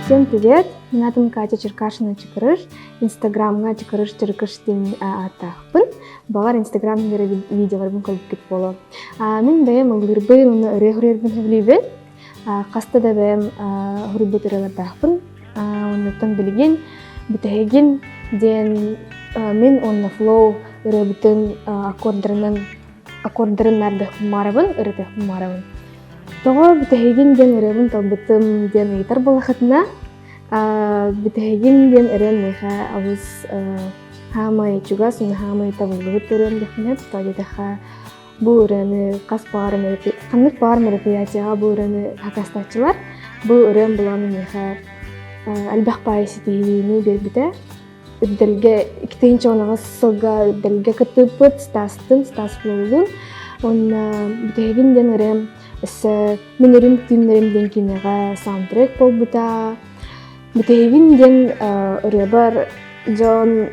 Всем привет! Меня зовут Катя Черкашина Чикарыш. Инстаграмга Чикарыш Черкаштин атахпын. Балар инстаграмда видеоларбын көрүп кетполу. Мен бэм ылгырбын регулярбын хевлибен. Каста да бэм хурбутыралар тахпын. Оннотон билген битеген ден мен онна флоу ребутын аккордарын нардах марабын, ырытах марабын. Того битеген ден ребун талбытым ден гитар балахатна. Битеген ден рен неха авыз хамай чугас он хамай табылгытырын дехнет тагитаха бу рен канык бар мероприятияга бу рен хакастачылар. Бу рен буланы неха албах пайситини бербите. Үддәлгә икенче онага сылга үддәлгә кытыпыт стас булган. Он битеген ден рен минерим тимнерим ден кинега саундтрек болбута. Битеген ден ребар Джон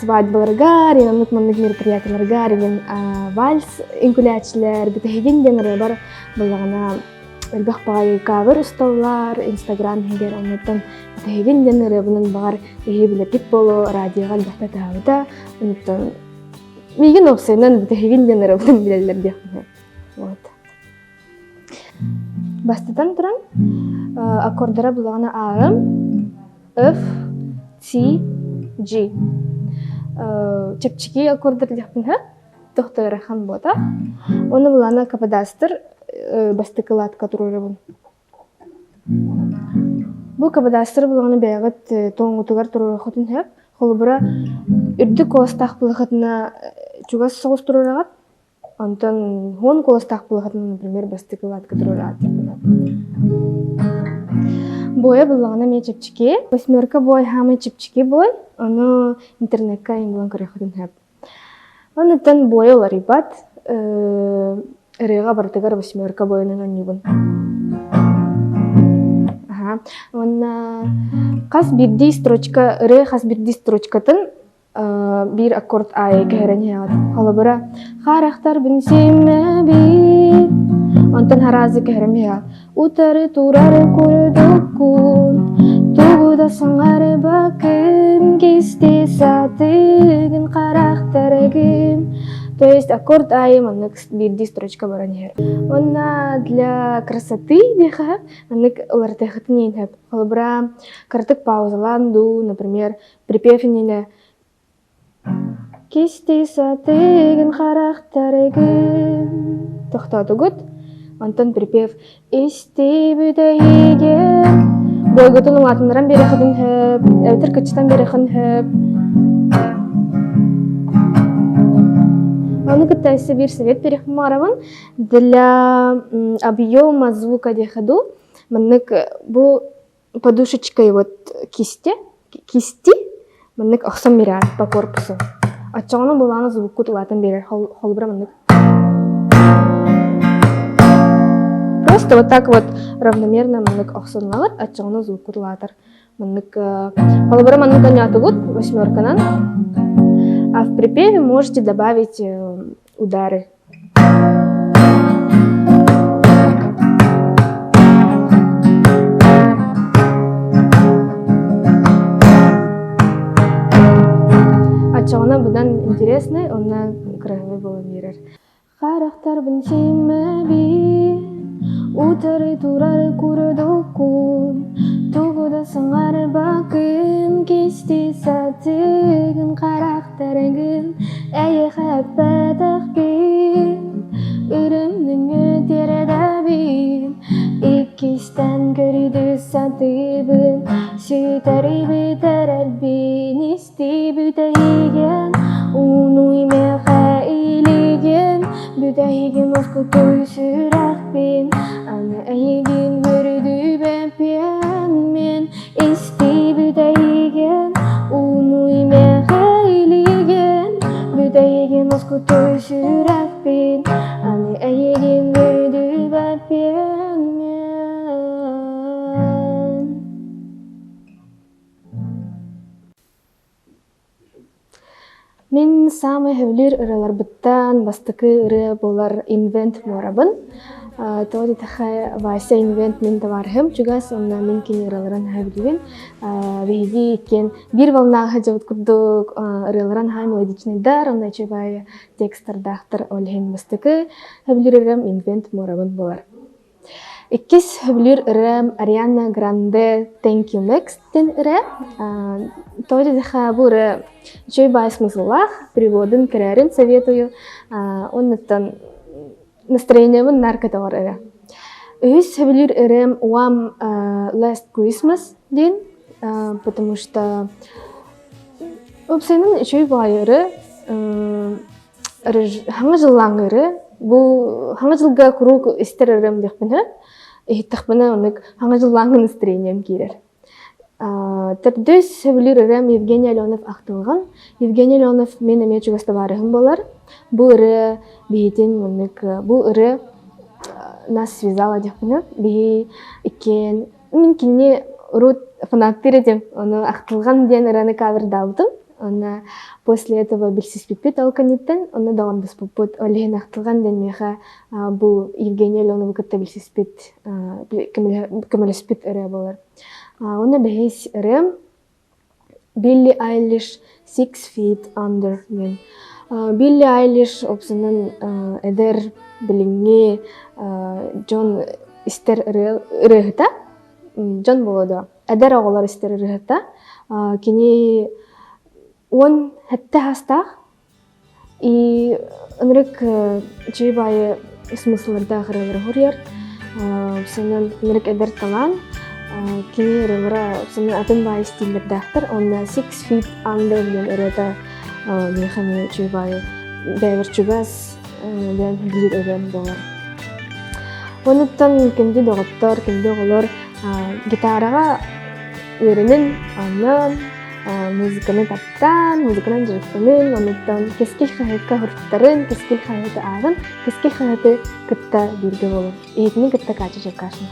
свадьбаларга, ренамлык маннык мероприятияларга, рен вальс инкулячилер. Битеген ден ребар булгана элбах багай кавер усталлар, инстаграм хегер оннотон битеген ден ребунун бар билетик боло радиога албахта таабыта. Оннотон миген оксайнан битеген ден ребунун билелер дехне. Вот. Бастатан туран аккордара булгана AM, F, T, G. Чепчики аккордар дехпинха, тохтарахан бота. Оны булгана кападастр бастыкылат катурурабын. Бу кападастр булгана бягат тоңутугар турурахатын хеп, холбура үрдү коластах булгатына чугас согус турурагат. Антон хон коластах булгатына, например, бастыкылат катурурат. Боя булгана ме чепчики, восьмерка бой, хамы чепчики бой, аны интернетка имблан карахатын хеп. Оннотон боя олар ибат, рега бартыгар восьмерка бойынан аннибын. Онна кас бирди строчка, ре хас бирди строчкатын бир аккорд ай кайран хягат. Холобура харахтар бин симе бит. Онтон харазы кайран хягат. Утары турары күрдүккүн, тугуда саңары бакын, кисти сатыгын харахтарыгын. То есть аккорд ай маннык бирди строчка баран хер. Онна для красоты деха маннык олартехатын ейн хеп. Холобура картык паузаланду, например, припев инеле кисти сатыгын харахтарыгын. Тохтатугут. Антон припев исти бүдәйген. Бойгутунун атыныран берехатын хеп, әвтір кычтан берехын хеп. Аны кытайсы бир совет берехын марабын. Для объема звука дехаду, маннык бу подушечкой вот кисти, маннык ахсам берер по корпусу. Ачаңына буланы звук кутулатын берер, холбура маннык. Просто вот так вот равномерно маннык ахсанналар, ачаңына звук кутулатар. Маннык холбура маннык анятыгут восьмерканан. А в припеве можете добавить удары. Ачағына бұдан интересный, онна красивый болу берер. Харахтар бін симе бит, утары турары күрдүккүн, тугуда саңары бакын, кисти сатыгын харахтарыгын, әйе хәппәтәк бит, үрімнің өтереді бит, иккистен көрді сатыбын, сүйтәрі бітер әлбін, исти бүтәйген, уну имеха илеген, бүтәйген оску тойсырақ бен, аны әйген көрді бәпен мен, исти бүтәйген, уну имеха илеген, бүтәйген оску тойсырақ бен, аны әйген көрді бәпен мен. Мен самый хөвлер ыралар быттан бастыкы ыры болар инвент морабын. тоди таха Вася инвент мен тавархым чугас онна мен кинераларан хабилген биги кен бир волнага жабыт курдук реларан хай мелодичный дар онна чебай текстер дахтар олхен мастыкы хабилерем инвент морабын болар. Иккис хабилер рем Ариана Гранде Thank You Next тен ре тоди таха бура чебай смыслах переводын керерин советую оннан настроением наркотовар эре. Үс хабилер эрем One Last Christmas ден, потому что обсенин чөй байыры хаңа жыллаңыры бу хаңа жылга курук истер эрем декпене ихтахпана онык хаңа жыллаңын настроением кирер. Тепдес хабилер эрем Евгений Аленов актылган. Евгений Аленов мен эме чугаста барыгым болар. Бу эре бейтин онык бу эре нас связала декпене би икен мен кине рут фанаттыр дем оны актылган ден эрени кавер дабдым. Она после этого билсиспит алканиттен оны даган биспут олен актылган ден меха бу Евгений Аленов кытта билсиспит кемелеспит эре болар. Оны бейс эре Билли Айлиш 6 Feet Under мен. Билли Айлиш опсынын эдер билинги Джон истер рыгыта Джон болоду. Эдер оголар истер рыгыта кини он хетте хастах и онрык чебай смысларда гырылыр хурьер сенен онрык эдер талан кини рыгыра сенен атын бай стилердахтар онна 6 Feet Under ден эрета механи чебай бевер чугас ден билир эрен болар. Онуттан кенди доғыттар, кенди оғылар гитарага өрінін, аннан, музыканы таптан, музыканан жүріктімін, онуттан кескел қағытқа ғырттарын, кескел қағыты ағын, кескел қағыты кітта бірге болу. Етінің кітта қачы жырқашын.